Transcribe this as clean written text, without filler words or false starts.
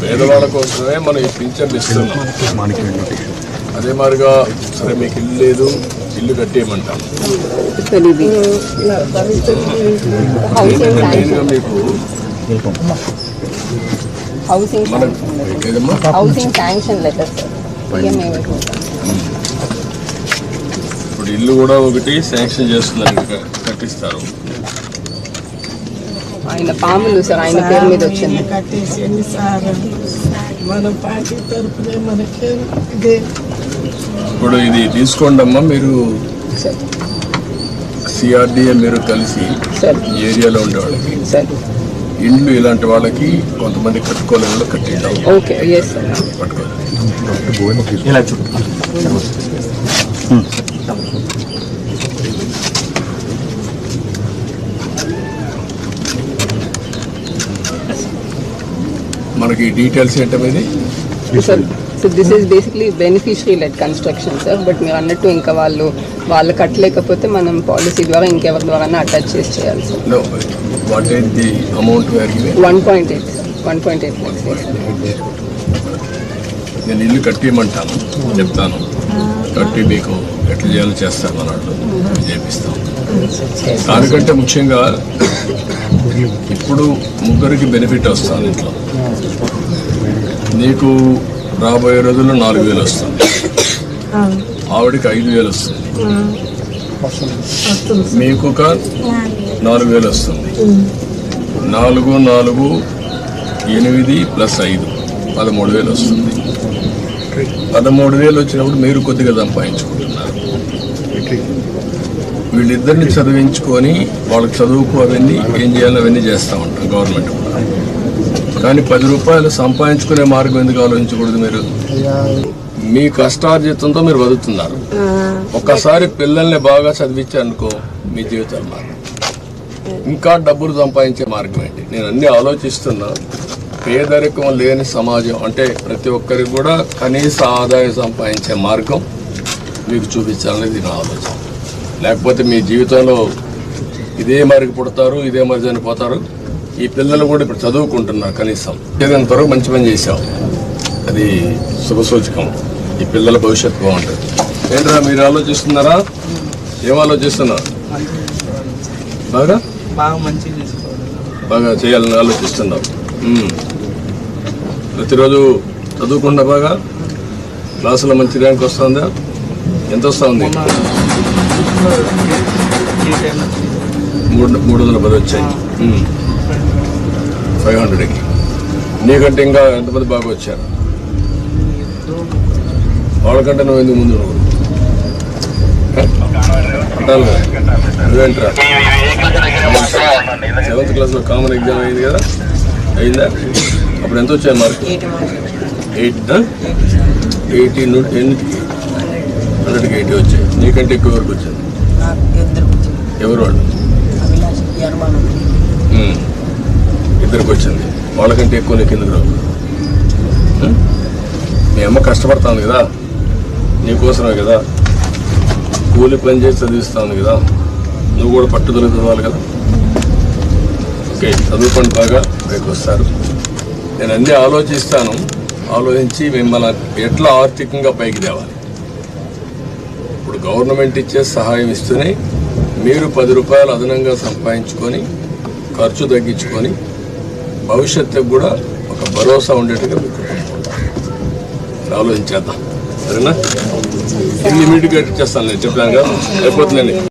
పేదవాళ్ళ కోసమే మనం ఈ పింఛన్ ఇస్తున్నాం. అదే మాదిరిగా సరే మీకు ఇల్లు లేదు, ఇల్లు కట్టేయమంటాం. మీకు ఇప్పుడు ఇల్లు కూడా ఒకటి శాంక్షన్ చేస్తున్నారు, కట్టిస్తారు. ఆయన పాములు సార్ ఆయన పేరు మీద వచ్చింది. ఇప్పుడు ఇది తీసుకోండి అమ్మా, మీరు సిఆర్డిఏ మీరు కలిసి ఏరియాలో ఉండే వాళ్ళకి ఇండ్లు ఇలాంటి వాళ్ళకి కొంతమంది కట్టుకోలేని కట్టిద్దాం. మనకి డీటెయిల్స్ ఏంటనేది so this is basically beneficiary lead construction sir. But మీరు అన్నట్టు ఇంకా వాళ్ళు కట్టలేకపోతే మనం పాలసీ ద్వారా ఇంకెవరి ద్వారా అటాచ్ చేసి చేయాలి సార్. 1.8 నేను ఇల్లు కట్టేయమంటాను, చెప్తాను. కట్టి మీకు ఎట్లా చేయాలో చేస్తాను, అన్నట్లు చేపిస్తాం. దానికంటే ముఖ్యంగా ఇప్పుడు ముగ్గురికి బెనిఫిట్ వస్తుంది. ఇంట్లో నీకు రాబోయే రోజుల్లో 4,000 వస్తుంది, ఆవిడకి 5,000 వస్తుంది, మీకు ఒక 4,000 వస్తుంది. 4, 4, 8 + 5 13,000 వస్తుంది. 13,000 వచ్చినప్పుడు మీరు కొద్దిగా సంపాదించుకుంటున్నారు. వీళ్ళిద్దరిని చదివించుకొని వాళ్ళకి చదువుకు అవన్నీ ఏం చేయాలో అవన్నీ చేస్తూ ఉంటాం గవర్నమెంట్ కూడా. కానీ 10 రూపాయలు సంపాదించుకునే మార్గం ఎందుకు ఆలోచించకూడదు? మీరు మీ కష్టార్జితంతో మీరు బతుకుతున్నారు. ఒక్కసారి పిల్లల్ని బాగా చదివించారనుకో మీ జీవితాలు మారు. ఇంకా డబ్బులు సంపాదించే మార్గం ఏంటి? నేను అన్ని ఆలోచిస్తున్నా. పేదరికం లేని సమాజం అంటే ప్రతి ఒక్కరికి కూడా కనీస ఆదాయం సంపాదించే మార్గం మీకు చూపించాలనేది నా ఆలోచన. లేకపోతే మీ జీవితంలో ఇదే మరికి పుడతారు, ఇదే మరి చనిపోతారు. ఈ పిల్లలు కూడా ఇప్పుడు చదువుకుంటున్నారు. కనీసం ఏదైనా త్వరగా మంచి పని చేశాం, అది శుభసూచకం. ఈ పిల్లల భవిష్యత్తు బాగుంటుంది. ఏంట్రా మీరు ఆలోచిస్తున్నారా? ఏం ఆలోచిస్తున్నారు? బాగా చేయాలని ఆలోచిస్తున్నారు. ప్రతిరోజు చదువుకుండా బాగా క్లాసులో మంచి ర్యాంక్ వస్తుందా? ఎంత వస్తుంది? 310 వచ్చాయి 500కి. నీకంటే ఇంకా ఎంతమంది బాగా వచ్చారు? వాళ్ళకంటే నువ్వు ఎందుకు ముందు? నువ్వేంట్రా 7th క్లాస్లో కామన్ ఎగ్జామ్ అయింది కదా, అయిందా? అప్పుడు ఎంత వచ్చాయి మార్క్? 100కి 80 వచ్చాయి. నీకంటే ఎక్కువ వరకు వచ్చింది. ఎవరు వాళ్ళు? ఇద్దరికి వచ్చింది. వాళ్ళకంటే ఎక్కువ నీకు ఎందుకు రావు? మీ అమ్మ కష్టపడుతుంది కదా, నీకోసమే కదా, కూలి పని చేసి చదివిస్తాను కదా, నువ్వు కూడా పట్టుదల చదవాలి కదా. ఓకే, చదువుకోండి, బాగా పైకి వస్తారు. నేను అన్నీ ఆలోచిస్తాను. ఆలోచించి మిమ్మల్ని ఎట్లా ఆర్థికంగా పైకి తేవాలి. ఇప్పుడు గవర్నమెంట్ ఇచ్చే సహాయం ఇస్తూనే మీరు 10 రూపాయలు అదనంగా సంపాదించుకొని ఖర్చు తగ్గించుకొని భవిష్యత్తుకు కూడా ఒక భరోసా ఉండేట్టుగా మీకు ఆలోచించేద్దాం. సరేనా? ఇమ్మీడియట్గా చేస్తాను. నేను చెప్పాను కదా, అయిపోతుందండి.